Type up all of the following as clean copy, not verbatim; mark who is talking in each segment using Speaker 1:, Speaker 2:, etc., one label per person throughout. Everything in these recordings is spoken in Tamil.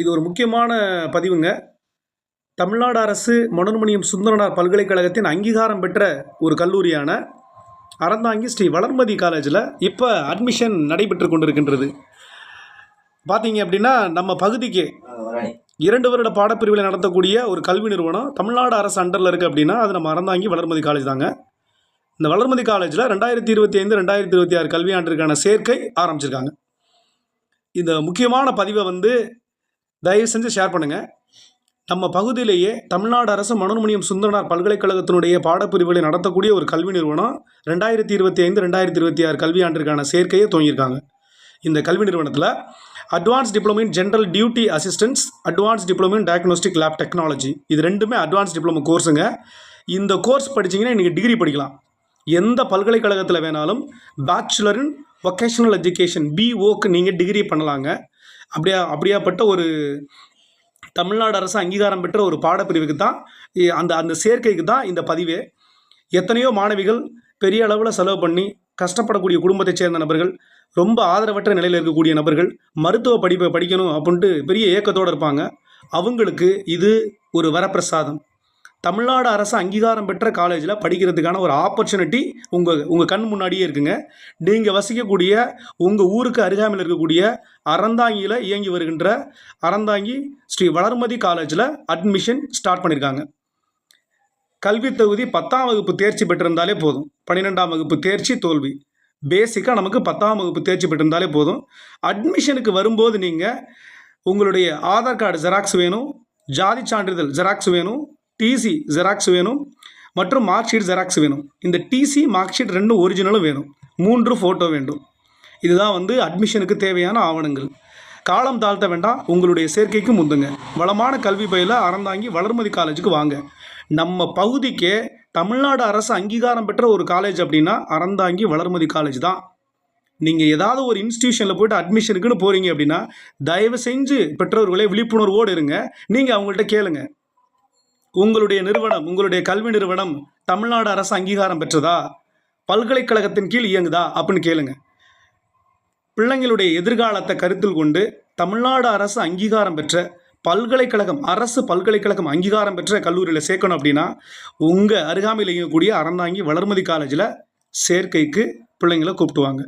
Speaker 1: இது ஒரு முக்கியமான பதிவுங்க. தமிழ்நாடு அரசு மனோன்மணியம் சுந்தரனார் பல்கலைக்கழகத்தின் அங்கீகாரம் பெற்ற ஒரு கல்லூரியான அறந்தாங்கி ஸ்ரீ வளர்மதி காலேஜில் இப்போ அட்மிஷன் நடைபெற்று கொண்டிருக்கின்றது. பார்த்தீங்க அப்படின்னா நம்ம பகுதிக்கு 2 வருட பாடப்பிரிவில் நடத்தக்கூடிய ஒரு கல்வி நிறுவனம் தமிழ்நாடு அரசு அண்டரில் இருக்குது அப்படின்னா அது நம்ம அறந்தாங்கி வளர்மதி காலேஜ் தாங்க. இந்த வளர்மதி காலேஜில் 2025-2026 கல்வியாண்டிற்கான சேர்க்கை ஆரம்பிச்சிருக்காங்க. இந்த முக்கியமான பதிவை தயவு செஞ்சு ஷேர் பண்ணுங்கள். நம்ம பகுதியிலேயே தமிழ்நாடு அரசு மனோன்மணியம் சுந்தரனார் பல்கலைக்கழகத்தினுடைய பாடப்பிரிவுகளை நடத்தக்கூடிய ஒரு கல்வி நிறுவனம் 2025-2026 கல்வியாண்டிற்கான சேர்க்கையை துவங்கியிருக்காங்க. இந்த கல்வி நிறுவனத்தில் advance diploma in general duty assistance, advance diploma in diagnostic lab technology, இது ரெண்டுமே அட்வான்ஸ் டிப்ளமோ கோர்ஸுங்க. இந்த கோர்ஸ் படிச்சிங்கன்னா நீங்கள் டிகிரி படிக்கலாம். எந்த பல்கலைக்கழகத்தில் வேணாலும் பேச்சுலர் இன் வொகேஷனல் எஜுகேஷன் BOக்கு நீங்கள் டிகிரி பண்ணலாங்க. அப்படியாப்பட்ட ஒரு தமிழ்நாடு அரசு அங்கீகாரம் பெற்ற ஒரு பாடப்பிரிவுக்கு தான் அந்த சேர்க்கைக்கு தான் இந்த பதிவே. எத்தனையோ மாணவிகள் பெரிய அளவில் செலவு பண்ணி கஷ்டப்படக்கூடிய குடும்பத்தை சேர்ந்த நபர்கள், ரொம்ப ஆதரவற்ற நிலையில் இருக்கக்கூடிய நபர்கள், மருத்துவ படிப்பை படிக்கணும் அப்படின்ட்டு பெரிய ஏக்கத்தோடு இருப்பாங்க. அவங்களுக்கு இது ஒரு வரப்பிரசாதம். தமிழ்நாடு அரசு அங்கீகாரம் பெற்ற காலேஜில் படிக்கிறதுக்கான ஒரு ஆப்பர்ச்சுனிட்டி உங்கள் கண் முன்னாடியே இருக்குங்க. நீங்கள் வசிக்கக்கூடிய உங்கள் ஊருக்கு அருகாமையில் இருக்கக்கூடிய அறந்தாங்கியில் இயங்கி வருகின்ற அறந்தாங்கி ஸ்ரீ வளர்மதி காலேஜில் அட்மிஷன் ஸ்டார்ட் பண்ணியிருக்காங்க. கல்வி தகுதி 10ஆம் வகுப்பு தேர்ச்சி பெற்றிருந்தாலே போதும். 12ஆம் வகுப்பு தேர்ச்சி தோல்வி, பேசிக்காக நமக்கு 10ஆம் வகுப்பு தேர்ச்சி பெற்றிருந்தாலே போதும். அட்மிஷனுக்கு வரும்போது நீங்கள் உங்களுடைய ஆதார் கார்டு ஜெராக்ஸ் வேணும், ஜாதி சான்றிதழ் ஜெராக்ஸ் வேணும், டிசி ஜெராக்ஸ் வேணும் மற்றும் மார்க் ஷீட் ஜெராக்ஸ் வேணும். இந்த டிசி மார்க் ஷீட் 2 ஒரிஜினலும் வேணும், 3 ஃபோட்டோ வேண்டும். இதுதான் அட்மிஷனுக்கு தேவையான ஆவணங்கள். காலம் தாழ்த்த வேண்டாம், உங்களுடைய சேர்க்கைக்கு முந்துங்க. வளமான கல்வி பயில அறந்தாங்கி வளர்மதி காலேஜுக்கு வாங்க. நம்ம பகுதிக்கே தமிழ்நாடு அரசு அங்கீகாரம் பெற்ற ஒரு காலேஜ் அப்படின்னா அறந்தாங்கி வளர்மதி காலேஜ் தான். நீங்கள் ஏதாவது ஒரு இன்ஸ்டியூஷனில் போய்ட்டு அட்மிஷனுக்குன்னு போகிறீங்க அப்படின்னா தயவு செஞ்சு பெற்றோர்களே விழிப்புணர்வோடு இருங்க. நீங்கள் அவங்கள்ட்ட கேளுங்க, உங்களுடைய நிறுவனம், உங்களுடைய கல்வி நிறுவனம் தமிழ்நாடு அரசு அங்கீகாரம் பெற்றதா, பல்கலைக்கழகத்தின் கீழ் இயங்குதா அப்படின்னு கேளுங்க. பிள்ளைங்களுடைய எதிர்காலத்தை கருத்தில் கொண்டு தமிழ்நாடு அரசு அங்கீகாரம் பெற்ற பல்கலைக்கழகம், அரசு பல்கலைக்கழகம் அங்கீகாரம் பெற்ற கல்லூரியில் சேர்க்கணும் அப்படின்னா உங்கள் அருகாமையில் இயங்கக்கூடிய அறந்தாங்கி வளர்மதி காலேஜில் சேர்க்கைக்கு பிள்ளைங்களை கூப்பிட்டு வாங்க.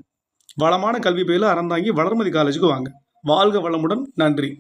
Speaker 1: வளமான கல்வி பயில அறந்தாங்கி வளர்மதி காலேஜுக்கு வாங்க. வாழ்க வளமுடன். நன்றி.